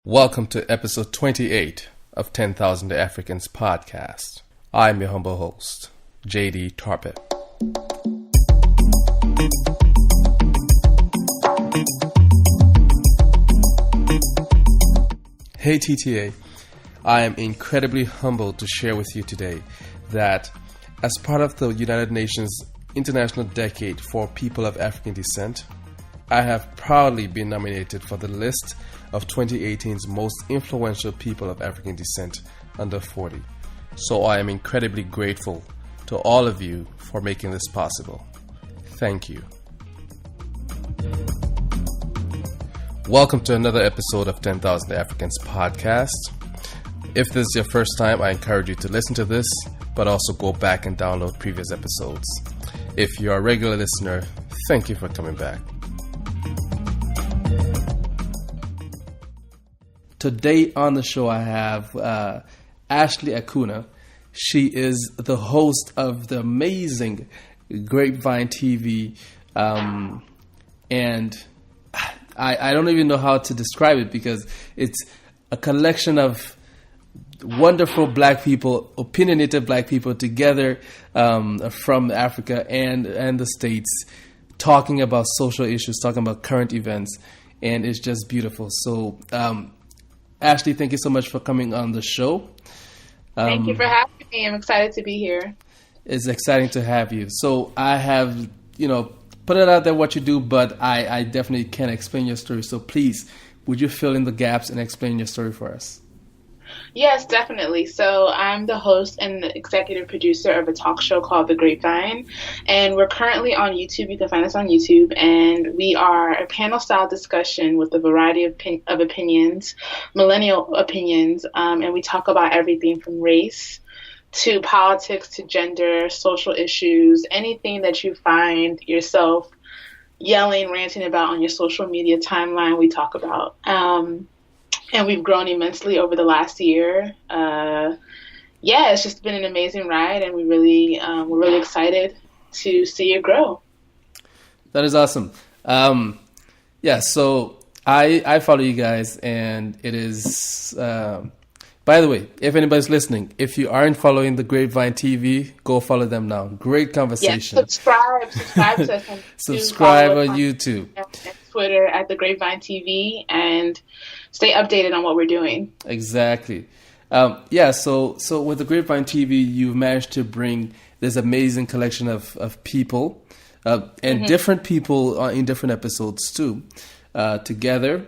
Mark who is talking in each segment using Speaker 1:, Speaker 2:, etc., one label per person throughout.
Speaker 1: Welcome to episode 28 of 10,000 Africans podcast. I'm your humble host, JD Tarpet. Hey TTA, I am incredibly humbled to share with you today that as part of the United Nations International Decade for People of African Descent, I have proudly been nominated for the list of 2018's most influential people of African descent under 40. So I am incredibly grateful to all of you for making this possible. Thank you. Welcome to another episode of 10,000 Africans podcast. If this is your first time, I encourage you to listen to this, but also go back and download previous episodes. If you're a regular listener, thank you for coming back. Today on the show, I have Ashley Akuna. She is the host of the amazing Grapevine TV. And I don't even know how to describe it because it's a collection of wonderful black people, opinionated black people together from Africa and the States, talking about social issues, talking about current events. And it's just beautiful. So, Ashley, thank you so much for coming on the show.
Speaker 2: Thank you for having me. I'm excited to be here.
Speaker 1: It's exciting to have you. So I have, put it out there what you do, but I definitely can't explain your story. So please, would you fill in the gaps and explain your story for us?
Speaker 2: Yes, definitely. So I'm the host and the executive producer of a talk show called The Grapevine. And we're currently on YouTube. You can find us on YouTube. And we are a panel-style discussion with a variety of opinions, millennial opinions. And we talk about everything from race to politics to gender, social issues, anything that you find yourself yelling, ranting about on your social media timeline, we talk about. And we've grown immensely over the last year. It's just been an amazing ride, and we're really excited to see it grow.
Speaker 1: That is awesome. So I follow you guys, and it is. By the way, if anybody's listening, if you aren't following the Grapevine TV, go follow them now. Great conversation.
Speaker 2: Yeah, subscribe to us.
Speaker 1: Subscribe on YouTube,
Speaker 2: and Twitter at the Grapevine TV, and stay updated on what we're doing.
Speaker 1: Exactly. So with the Grapevine TV, you've managed to bring this amazing collection of people and different people in different episodes too, together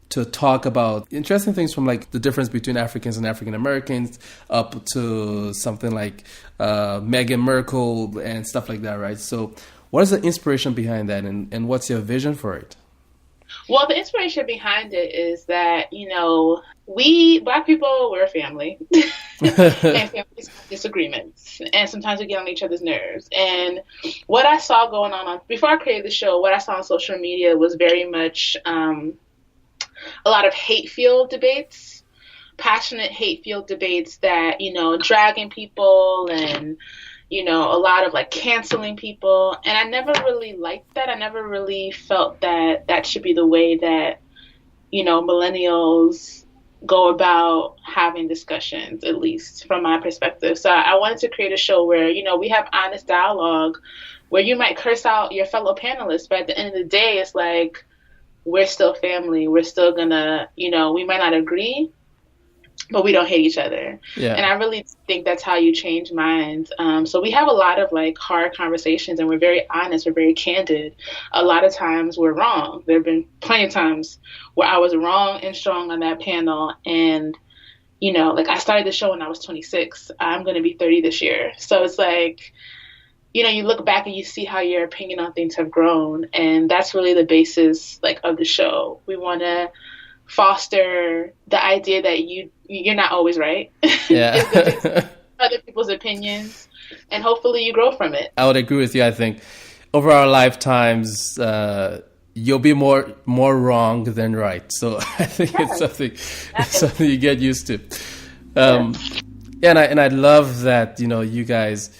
Speaker 1: to talk about interesting things from like the difference between Africans and African Americans up to something like Meghan Markle and stuff like that, right? So what is the inspiration behind that, and what's your vision for it?
Speaker 2: Well, the inspiration behind it is that, we Black people, we're a family. And families have disagreements. And sometimes we get on each other's nerves. And what I saw going on before I created the show, what I saw on social media was very much a lot of hate-filled debates, passionate hate-filled debates that, dragging people and, a lot of like canceling people. And I never really liked that. I never really felt that that should be the way that, millennials go about having discussions, at least from my perspective. So I wanted to create a show where, we have honest dialogue where you might curse out your fellow panelists, but at the end of the day, it's like, we're still family. We're still gonna, we might not agree, but we don't hate each other. Yeah. And I really think that's how you change minds. So we have a lot of like hard conversations, and we're very honest. We're very candid. A lot of times we're wrong. There have been plenty of times where I was wrong and strong on that panel. And, I started the show when I was 26. I'm going to be 30 this year. So it's like, you look back and you see how your opinion on things have grown. And that's really the basis of the show. We want to foster the idea that you're not always right. Yeah. Other people's opinions, and hopefully you grow from it.
Speaker 1: I would agree with you. I think over our lifetimes, you'll be more wrong than right. So I think it's something you get used to. And I love that, you guys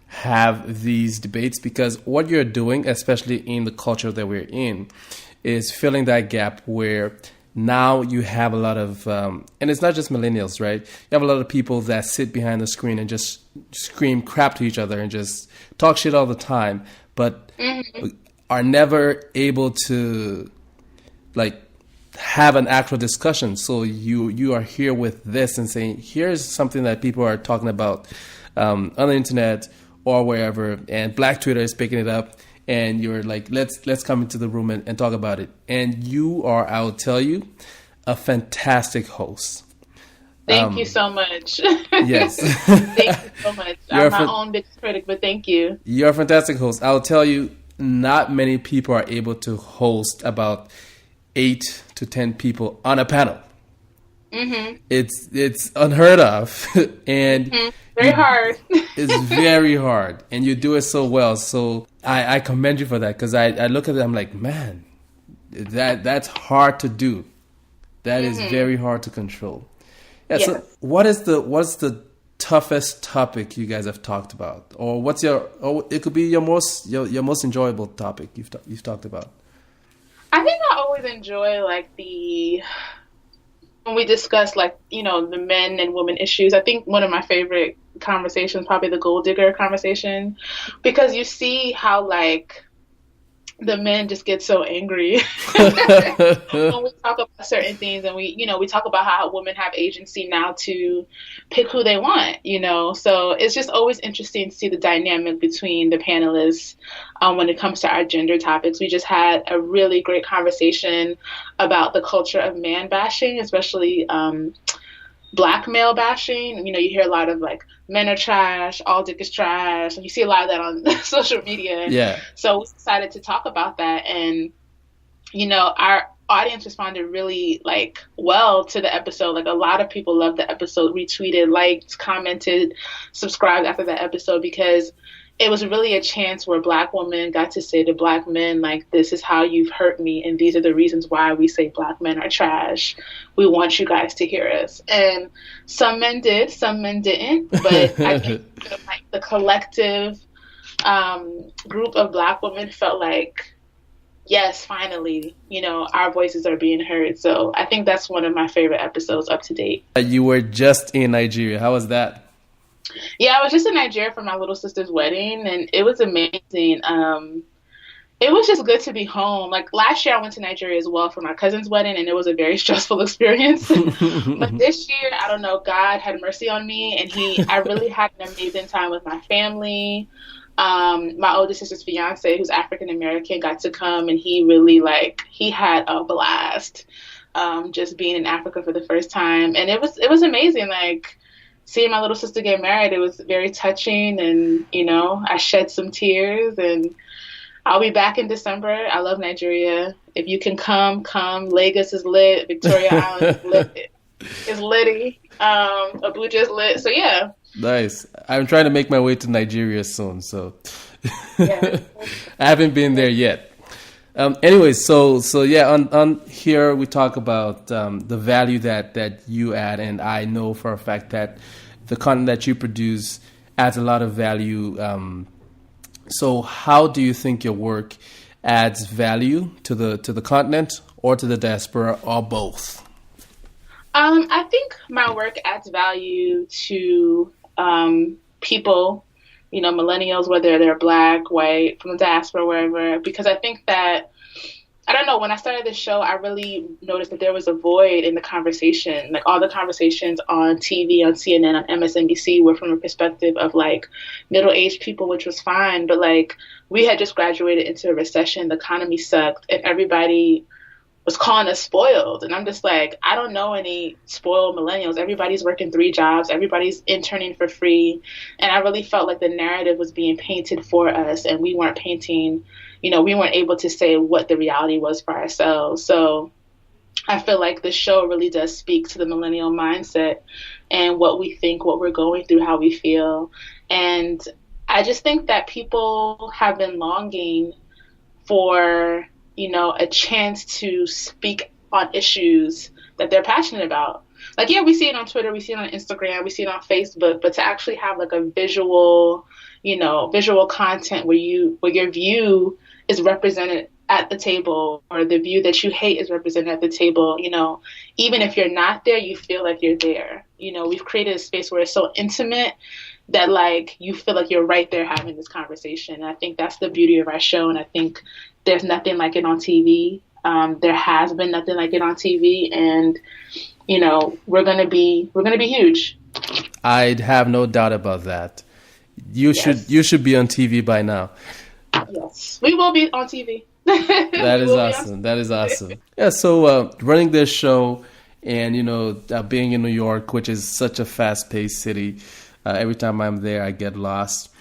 Speaker 1: have these debates, because what you're doing, especially in the culture that we're in, is filling that gap where now you have a lot of, and it's not just millennials, right? You have a lot of people that sit behind the screen and just scream crap to each other and just talk shit all the time, but are never able to like have an actual discussion. So you are here with this and saying, here's something that people are talking about on the internet or wherever, and Black Twitter is picking it up, and you're like, let's come into the room and talk about it. And you are, I'll tell you, a fantastic host.
Speaker 2: Thank you so much.
Speaker 1: Yes.
Speaker 2: Thank you so much. I'm my own biggest critic, but thank you.
Speaker 1: You're a fantastic host. I'll tell you, not many people are able to host about 8 to 10 people on a panel. It's unheard of, and
Speaker 2: very hard.
Speaker 1: It's very hard, and you do it so well. So I commend you for that, because I look at it, I'm like, man, that's hard to do. That is very hard to control. Yeah. Yes. So what's the toughest topic you guys have talked about, or it could be your most enjoyable topic you've talked about?
Speaker 2: I think I always enjoy when we discuss the men and women issues. I think one of my favorite conversations, probably the gold digger conversation, because you see how the men just get so angry when we talk about certain things, and we talk about how women have agency now to pick who they want, so it's just always interesting to see the dynamic between the panelists when it comes to our gender topics. We just had a really great conversation about the culture of man bashing, especially Black male bashing. You hear a lot of men are trash, all dick is trash, and you see a lot of that on social media.
Speaker 1: Yeah.
Speaker 2: So we decided to talk about that, and our audience responded really well to the episode. A lot of people loved the episode, retweeted, liked, commented, subscribed after that episode, because it was really a chance where Black women got to say to Black men, this is how you've hurt me, and these are the reasons why we say Black men are trash. We want you guys to hear us. And some men did, some men didn't. But I think the collective group of Black women felt yes, finally, our voices are being heard. So I think that's one of my favorite episodes up to date.
Speaker 1: You were just in Nigeria. How was that?
Speaker 2: Yeah, I was just in Nigeria for my little sister's wedding, and it was amazing. It was just good to be home. Last year I went to Nigeria as well for my cousin's wedding, and it was a very stressful experience. But this year, I don't know, God had mercy on me, and I really had an amazing time with my family. My older sister's fiance, who's African American, got to come, and he really he had a blast just being in Africa for the first time, and it was amazing. Seeing my little sister get married, it was very touching, and I shed some tears, and I'll be back in December. I love Nigeria. If you can come. Lagos is lit. Victoria Island is lit. It's litty. Abuja is lit. So yeah.
Speaker 1: Nice. I'm trying to make my way to Nigeria soon, so
Speaker 2: yeah.
Speaker 1: I haven't been there yet. Anyway, so yeah, on here we talk about the value that you add, and I know for a fact that the content that you produce adds a lot of value. So how do you think your work adds value to the continent or to the diaspora, or both?
Speaker 2: I think my work adds value to people, millennials, whether they're Black, white, from the diaspora, wherever, because I think that, I don't know, when I started this show, I really noticed that there was a void in the conversation. All the conversations on TV, on CNN, on MSNBC were from a perspective of middle-aged people, which was fine. But we had just graduated into a recession, the economy sucked, and everybody was calling us spoiled. And I'm just I don't know any spoiled millennials. Everybody's working 3 jobs. Everybody's interning for free. And I really felt the narrative was being painted for us, and we weren't painting, we weren't able to say what the reality was for ourselves. So I feel the show really does speak to the millennial mindset and what we think, what we're going through, how we feel. And I just think that people have been longing for a chance to speak on issues that they're passionate about. Yeah, we see it on Twitter, we see it on Instagram, we see it on Facebook, but to actually have a visual, visual content where your view is represented at the table, or the view that you hate is represented at the table, even if you're not there, you feel like you're there. We've created a space where it's so intimate that like you feel like you're right there having this conversation. And I think that's the beauty of our show. And I think there's nothing like it on TV. There has been nothing like it on TV, and we're gonna be huge.
Speaker 1: I'd have no doubt about that. You should be on TV by now.
Speaker 2: Yes, we will be on TV.
Speaker 1: That is awesome. That is awesome. Yeah. So running this show, and being in New York, which is such a fast-paced city, every time I'm there, I get lost.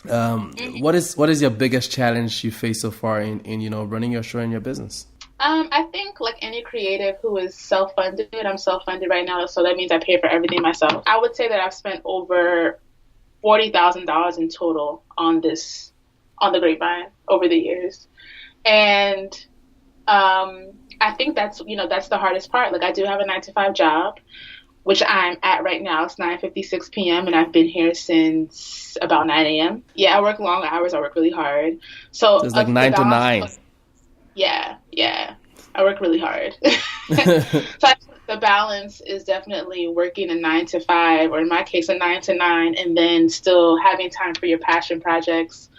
Speaker 1: What is your biggest challenge you face so far in running your show and your business?
Speaker 2: I think like any creative who is self-funded, I'm self-funded right now, so that means I pay for everything myself. I would say that I've spent over $40,000 in total on the Grapevine over the years. And I think that's the hardest part. Like, I do have a 9-to-5 job, which I'm at right now. It's 9:56 p.m. and I've been here since about 9 a.m. Yeah, I work long hours. I work really hard. So
Speaker 1: it's like 9 to 9.
Speaker 2: Yeah. I work really hard. So the balance is definitely working a 9-to-5, or in my case, a 9 to 9, and then still having time for your passion projects.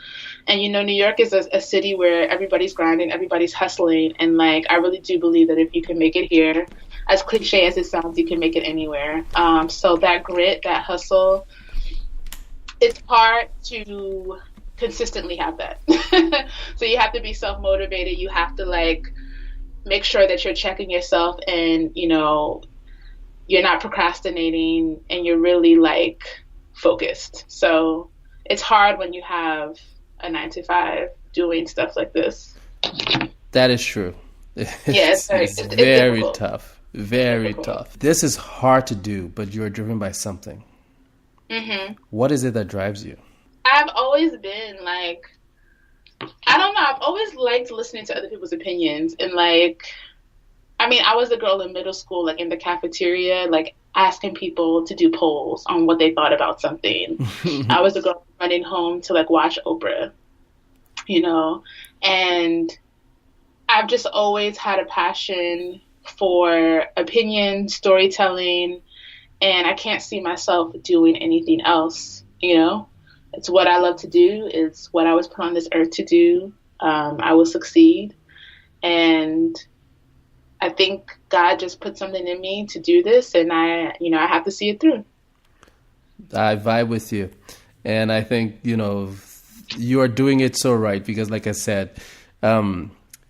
Speaker 2: And, New York is a city where everybody's grinding, everybody's hustling. And like, I really do believe that if you can make it here, as cliche as it sounds, you can make it anywhere. So that grit, that hustle, it's hard to consistently have that. So you have to be self-motivated. You have to like make sure that you're checking yourself, and you're not procrastinating, and you're really like focused. So it's hard when you have a 9-to-5 doing stuff like this.
Speaker 1: That is true.
Speaker 2: Yeah, it's
Speaker 1: very tough. Very tough. This is hard to do, but you're driven by something. Mm-hmm. What is it that drives you?
Speaker 2: I've always been like, I don't know, I've always liked listening to other people's opinions. And like, I was the girl in middle school, like in the cafeteria, like asking people to do polls on what they thought about something. I was the girl running home to like watch Oprah, and I've just always had a passion for opinion, storytelling, and I can't see myself doing anything else. It's what I love to do. It's what I was put on this earth to do. I will succeed. And I think God just put something in me to do this, and I have to see it through.
Speaker 1: I vibe with you. And I think, you are doing it so right, because like I said,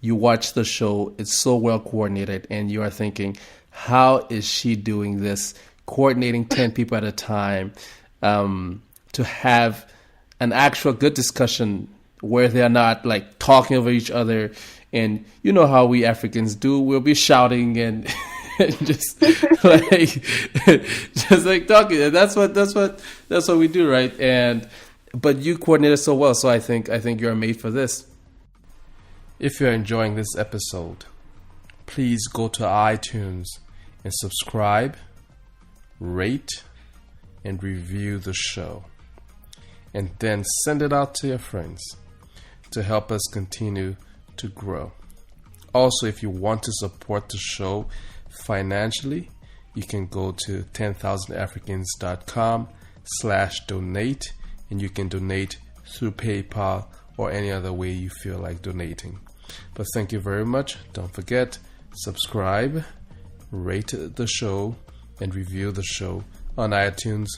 Speaker 1: you watch the show, it's so well coordinated, and you are thinking, how is she doing this? Coordinating 10 people at a time, to have an actual good discussion where they're not like talking over each other. And you know how we Africans do, we'll be shouting and just like talking. And that's what we do, right? But you coordinated so well, so I think you're made for this. If you're enjoying this episode, please go to iTunes and subscribe, rate, and review the show. And then send it out to your friends to help us continue to grow. Also, if you want to support the show financially, you can go to 10,000africans.com/donate, and you can donate through PayPal or any other way you feel like donating. But thank you very much. Don't forget, subscribe, rate the show, and review the show on iTunes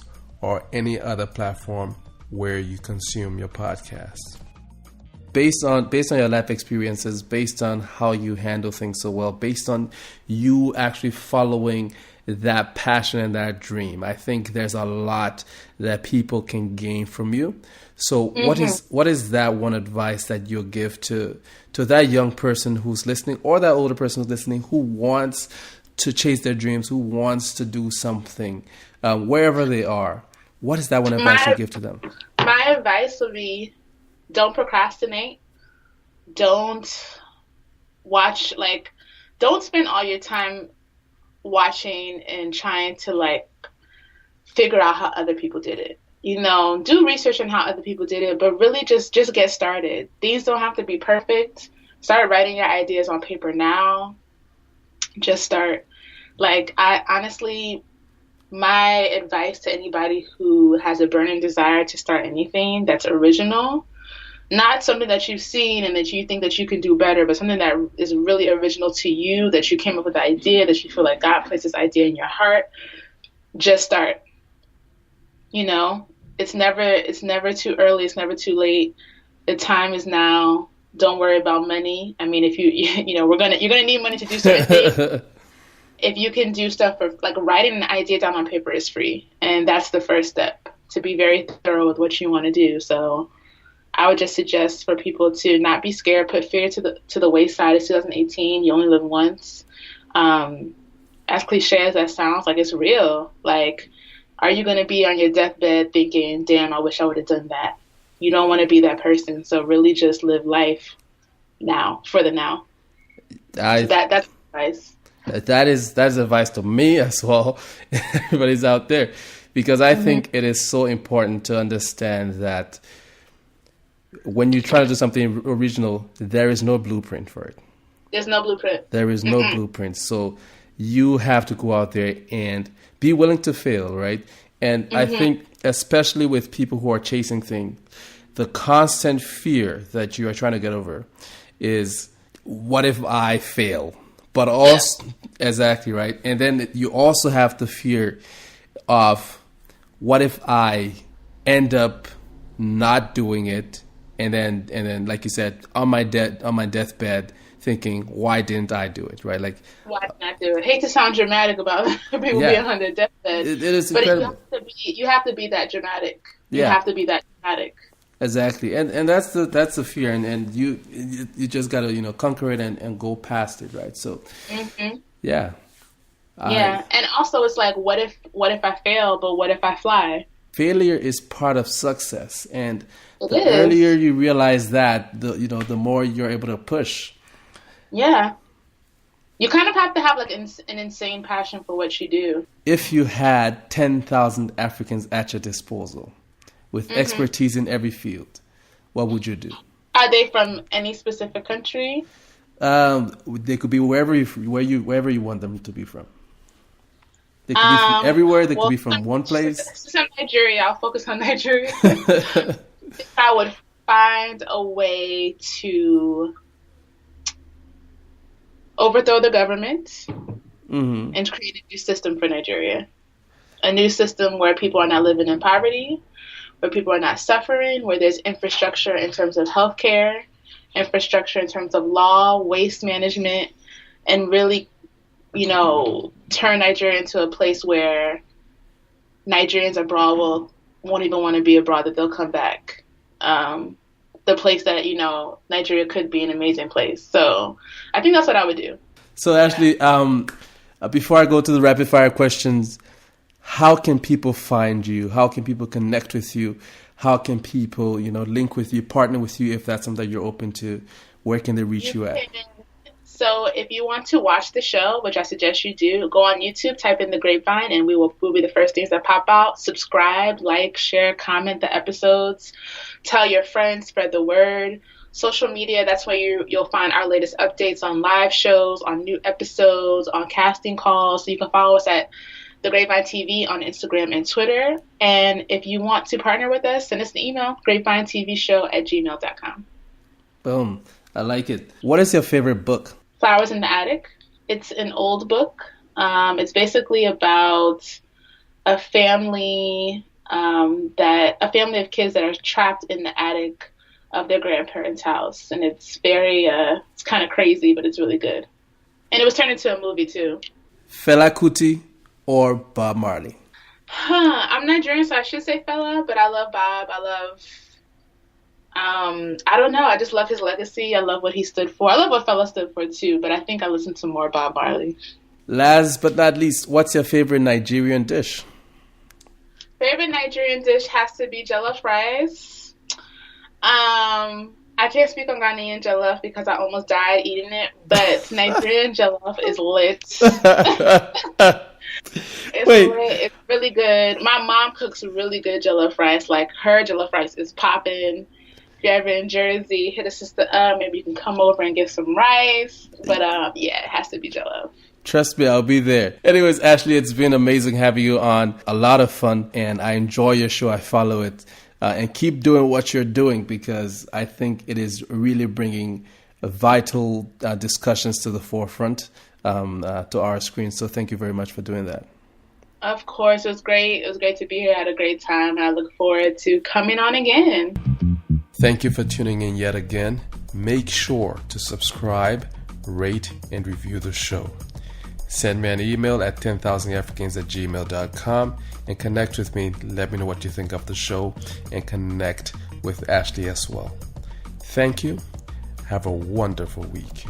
Speaker 1: or any other platform where you consume your podcast. Based on your life experiences, based on how you handle things so well, based on you actually following that passion and that dream, I think there's a lot that people can gain from you. So what is that one advice that you'll give to that young person who's listening, or that older person who's listening, who wants to chase their dreams, who wants to do something, wherever they are? What is that one advice you give to them?
Speaker 2: My advice would be, don't procrastinate. Don't spend all your time watching and trying to figure out how other people did it. Do research on how other people did it, but really just get started. These don't have to be perfect. Start writing your ideas on paper now. Just start. Like, I honestly, my advice to anybody who has a burning desire to start anything that's original, not something that you've seen and that you think that you can do better, but something that is really original to you, that you came up with the idea, that you feel like God placed this idea in your heart, just start. You know, it's never too early. It's never too late. The time is now. Don't worry about money. I mean, if you're gonna need money to do certain things. If you can do stuff for, like, writing an idea down on paper is free, and that's the first step, to be very thorough with what you want to do. So I would just suggest for people to not be scared, put fear to the wayside. It's 2018. You only live once. As cliche as that sounds, like, it's real. Like, are you going to be on your deathbed thinking, damn, I wish I would have done that? You don't want to be that person. So really just live life now, for the now. That's advice.
Speaker 1: That is advice to me as well. Everybody's out there, because I think it is so important to understand that when you try to do something original, there is no blueprint for it.
Speaker 2: There's no blueprint.
Speaker 1: There is no blueprint. So you have to go out there and be willing to fail, right? And I think especially with people who are chasing things, the constant fear that you are trying to get over is, what if I fail? But also, exactly, right? And then you also have the fear of, what if I end up not doing it, and then like you said, on my deathbed, thinking, why didn't I do it, right? Like,
Speaker 2: why didn't I do it? Hate to sound dramatic about people being on their deathbed,
Speaker 1: it is
Speaker 2: but
Speaker 1: incredible.
Speaker 2: You have to be that dramatic. You have to be that dramatic.
Speaker 1: Exactly, and that's the fear, and you just gotta conquer it and go past it, right? So, yeah,
Speaker 2: and also it's like, what if I fail, but what if I fly?
Speaker 1: Failure is part of success, and the earlier you realize that, the more you're able to push.
Speaker 2: Yeah, you kind of have to have, like, an insane passion for what you do.
Speaker 1: If you had 10,000 Africans at your disposal, with expertise in every field, what would you do?
Speaker 2: Are they from any specific country?
Speaker 1: They could be wherever you want them to be from. They could be from everywhere. They could be from one place.
Speaker 2: Since I'm Nigeria, I'll focus on Nigeria. If I would find a way to overthrow the government and create a new system for Nigeria. A new system where people are not living in poverty, where people are not suffering, where there's infrastructure in terms of healthcare, infrastructure in terms of law, waste management, and really, turn Nigeria into a place where Nigerians abroad won't even want to be abroad, that they'll come back. The place that, Nigeria could be an amazing place. So I think that's what I would do.
Speaker 1: So Ashley, before I go to the rapid fire questions, how can people find you? How can people connect with you? How can people, link with you, partner with you, if that's something that you're open to? Where can they reach you at?
Speaker 2: So if you want to watch the show, which I suggest you do, go on YouTube, type in The Grapevine, and we'll be the first things that pop out. Subscribe, like, share, comment the episodes. Tell your friends, spread the word. Social media, that's where you'll find our latest updates on live shows, on new episodes, on casting calls. So you can follow us at The Grapevine TV on Instagram and Twitter. And if you want to partner with us, send us an email, grapevinetvshow@gmail.com.
Speaker 1: Boom. I like it. What is your favorite book?
Speaker 2: Flowers in the Attic. It's an old book. It's basically about a family of kids that are trapped in the attic of their grandparents' house. And it's it's kind of crazy, but it's really good. And it was turned into a movie too.
Speaker 1: Fela Kuti or Bob Marley?
Speaker 2: I'm Nigerian, so I should say Fela, but I love Bob. I don't know. I just love his legacy. I love what he stood for. I love what Fela stood for too, but I think I listen to more Bob Marley. Last but not least, what's your favorite Nigerian dish? Favorite Nigerian dish has to be jollof rice. I can't speak on Ghanaian jollof because I almost died eating it, but Nigerian jollof is lit. It's lit. It's really good. My mom cooks really good jollof rice. Like, her jollof rice is popping. If you're ever in Jersey, hit a sister up. Maybe you can come over and get some rice. But yeah, it has to be Jell-O.
Speaker 1: Trust me, I'll be there. Anyways, Ashley, it's been amazing having you on. A lot of fun, and I enjoy your show. I follow it. And keep doing what you're doing, because I think it is really bringing vital discussions to the forefront to our screen. So thank you very much for doing that.
Speaker 2: Of course, it was great. It was great to be here. I had a great time. I look forward to coming on again.
Speaker 1: Thank you for tuning in yet again. Make sure to subscribe, rate, and review the show. Send me an email at 10,000africans@gmail.com and connect with me. Let me know what you think of the show and connect with Ashley as well. Thank you. Have a wonderful week.